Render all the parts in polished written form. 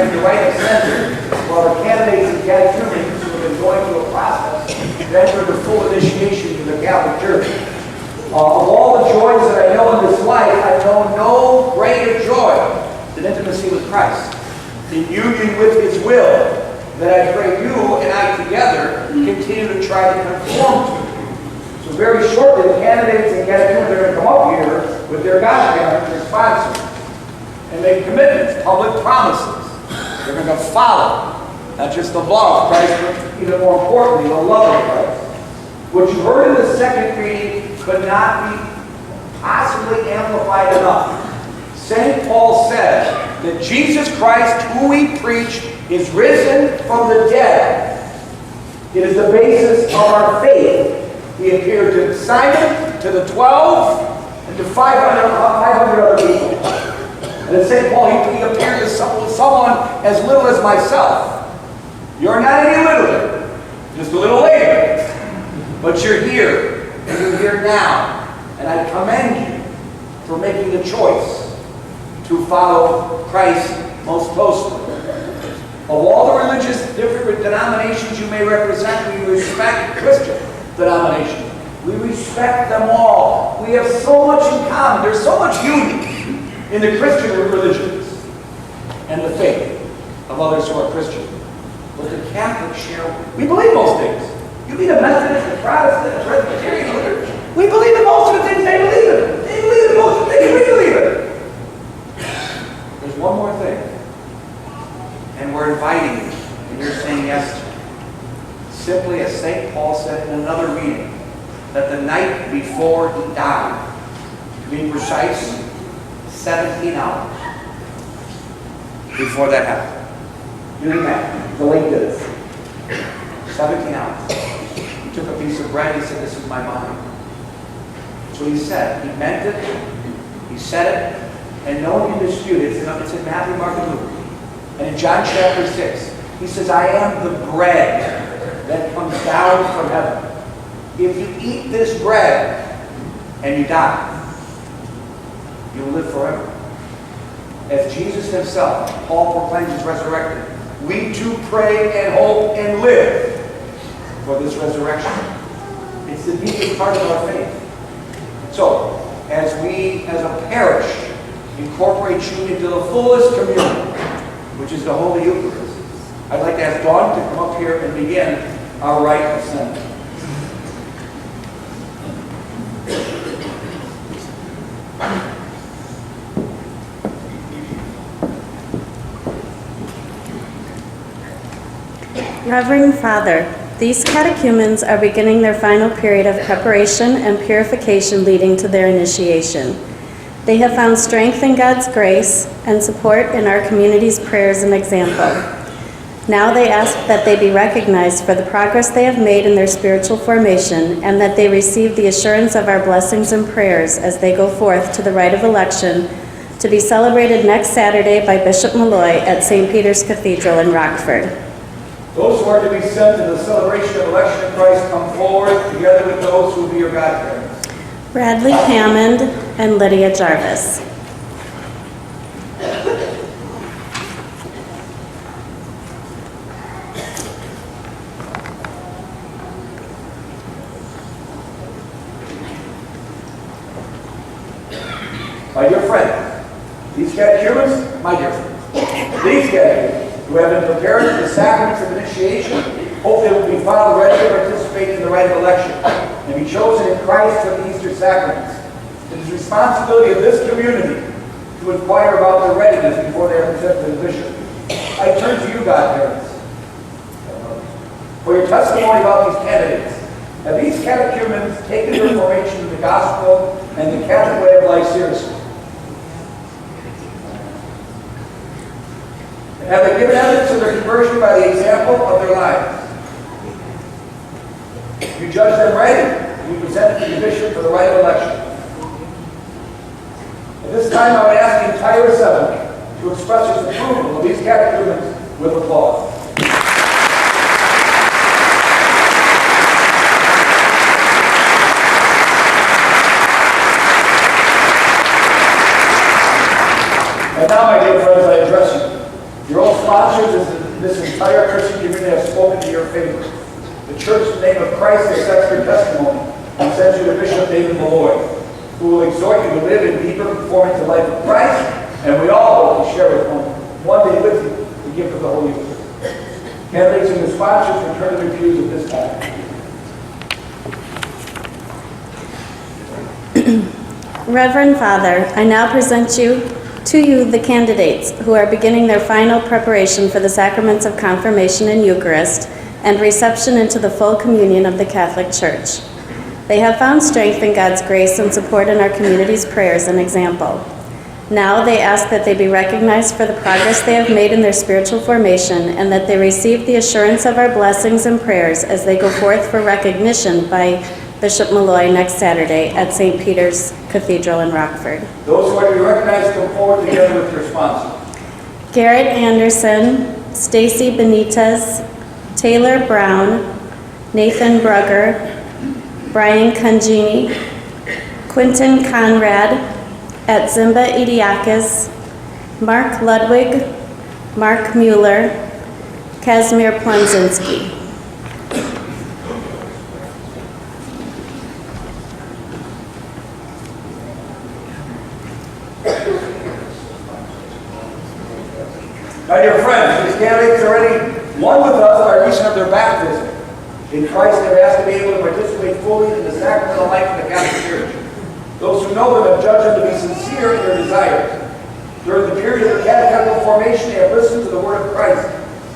has the right of censure, while the candidates and catechumens who have been going through a process to enter the full initiation to the Catholic Church. Of all the joys that I know in this life, I know no greater joy than intimacy with Christ, in union with His will, that I pray you and I together continue to try to conform to. So very shortly, the candidates and catechumens are going to come up here with their godparents' responses and make commitments, public promises. They're going to follow, not just the law of Christ, but even more importantly, the love of Christ. What you heard in the second reading could not be possibly amplified enough. St. Paul says that Jesus Christ, who we preach, is risen from the dead. It is the basis of our faith. He appeared to Simon, to the 12, and to 500 other people. And in St. Paul, he appeared to someone as little as myself. You're not any littler, just a little later. But you're here, and you're here now. And I commend you for making the choice to follow Christ most closely. Of all the religious, different denominations you may represent, we respect Christian denominations. We respect them all. We have so much in common. There's so much unity in the Christian religions and the faith of others who are Christian. But the Catholics share, we believe most things. You mean a Methodist, a Protestant, a Presbyterian, we believe in most of the things they believe in. They believe in most of the things we believe in. There's one more thing. And we're inviting you, and you're saying yes to it. Simply as St. Paul said in another reading, that the night before he died, to be precise, 17 hours before that happened. Do the math. The link is 17 hours. He took a piece of bread, he said, this is my body. That's what he said. He meant it, he said it, and no one can dispute it. It's in Matthew, Mark, and Luke. And in John chapter 6, he says, I am the bread that comes down from heaven. If you eat this bread and you die, you will live forever. As Jesus himself, Paul proclaims, is resurrected, we too pray and hope and live for this resurrection. It's the deepest part of our faith. So, as we, as a parish, incorporate you into the fullest communion, which is the Holy Eucharist, I'd like to ask Dawn to come up here and begin our rite of assent. Reverend Father, these catechumens are beginning their final period of preparation and purification leading to their initiation. They have found strength in God's grace and support in our community's prayers and example. Now they ask that they be recognized for the progress they have made in their spiritual formation and that they receive the assurance of our blessings and prayers as they go forth to the rite of election to be celebrated next Saturday by Bishop Malloy at St. Peter's Cathedral in Rockford. Those who are to be sent to the celebration of election of Christ come forward together with those who will be your godparents. Bradley Hammond and Lydia Jarvis. My dear friends, these catechumens, my dear friends, these catechumens who have been prepared for the sacraments of initiation, hope they will be found ready to participate in the rite of election and be chosen in Christ for the Easter sacraments. It is the responsibility of this community to inquire about their readiness before they are presented to the bishop. I turn to you, godparents, for your testimony about these candidates. Have these catechumens taken their formation in the gospel and the Catholic way of life seriously? Have they given evidence of their conversion by the example of their lives? You judge them ready to be presented to the bishop for the rite of election. At this time, I would ask the entire assembly to express its approval of these catechumens with applause. And now, my dear friends, I address you. Your old sponsors of this entire Christian community have spoken to your favor. The church, in the name of Christ, accepts your testimony and sends you to Bishop David Malloy, who will exhort you to live in deeper conformity to the life of Christ, and we all hope to share with one day with you the gift of the Holy Spirit. Candidates and the sponsors return to their pews at this time. Reverend Father, I now present to you the candidates who are beginning their final preparation for the sacraments of confirmation and Eucharist and reception into the full communion of the Catholic Church. They have found strength in God's grace and support in our community's prayers and example. Now they ask that they be recognized for the progress they have made in their spiritual formation and that they receive the assurance of our blessings and prayers as they go forth for recognition by Bishop Malloy next Saturday at St. Peter's Cathedral in Rockford. Those who are to be recognized come forward together with their sponsors. Garrett Anderson, Stacy Benitez, Taylor Brown, Nathan Brugger, Brian Congini, Quinton Conrad, Atzimba Idiakis, Mark Ludwig, Mark Mueller, Kazimir Plunzinski. My dear friends, these candidates already, one with us by reason of their baptism. In Christ, they're asked to be able to participate fully in the sacramental life of the Catholic Church. Those who know them have judged them to be sincere in their desires. During the period of catechetical formation, they have listened to the word of Christ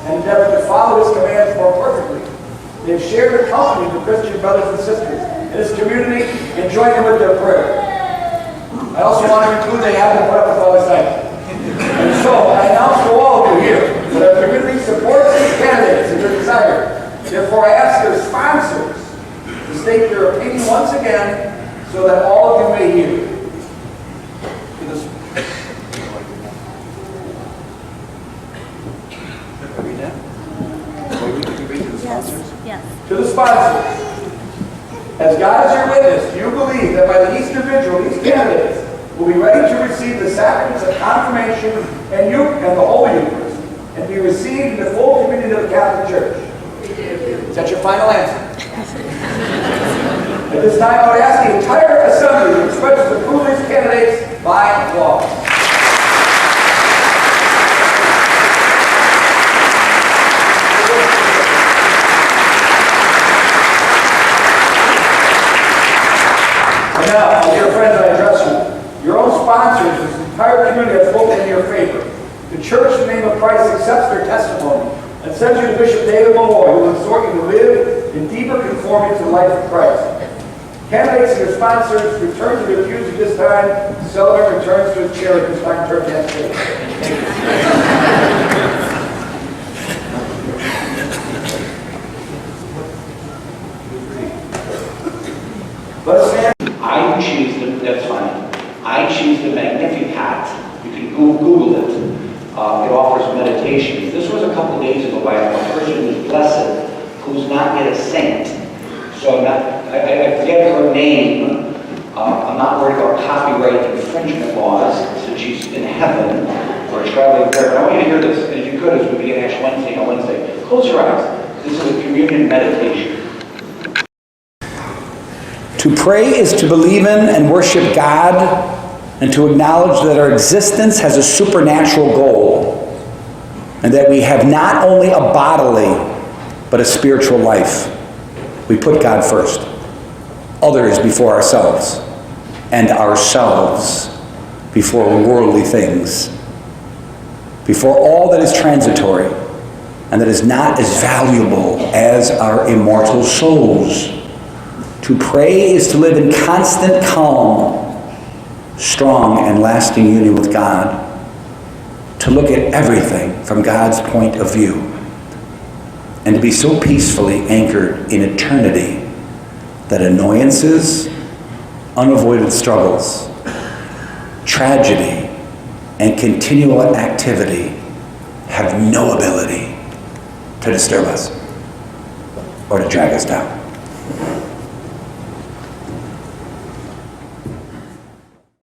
and endeavored to follow his commands more perfectly. They have shared their company with Christian brothers and sisters in this community and joined them with their prayer. I also want to include they haven't put up with all this time. And so, I announce to all of you here that our community supports these candidates in their desire. Therefore, I ask their sponsors to state their opinion once again so that all of you may hear. Yes. To the sponsors, as God is your witness, do you believe that by the Easter Vigil, these candidates will be ready to receive the sacraments of confirmation and the Holy Eucharist and be received in the full communion of the Catholic Church? Is that your final answer? At this time, I would ask the entire assembly to express its approval of these candidates by applause. And now, my dear friends, I address you. Your own sponsors, this entire community has spoken in your favor. The church, in the name of Christ, accepts their testimony and sends you to Bishop David Malloy, who will exhort you to live in deeper conformity to the life of Christ. Candidates and your sponsors return to their pews at this time. Celebrant returns to his chair at this time. Turn to that stage. Let us stand. I choose the, that's fine. I choose the Magnificat. You can Google it. It offers meditations. This was a couple days ago by a person who's blessed, who's not yet a saint. So I forget her name. I'm not worried about copyright infringement laws since she's in heaven or traveling there. I want you to hear this, as you could, as we begin Ash Wednesday on Wednesday. Close your eyes. This is a communion meditation. To pray is to believe in and worship God and to acknowledge that our existence has a supernatural goal and that we have not only a bodily but a spiritual life. We put God first, others before ourselves, and ourselves before worldly things, before all that is transitory and that is not as valuable as our immortal souls. To pray is to live in constant calm, strong and lasting union with God, to look at everything from God's point of view, and to be so peacefully anchored in eternity that annoyances, unavoided struggles, tragedy, and continual activity have no ability to disturb us or to drag us down.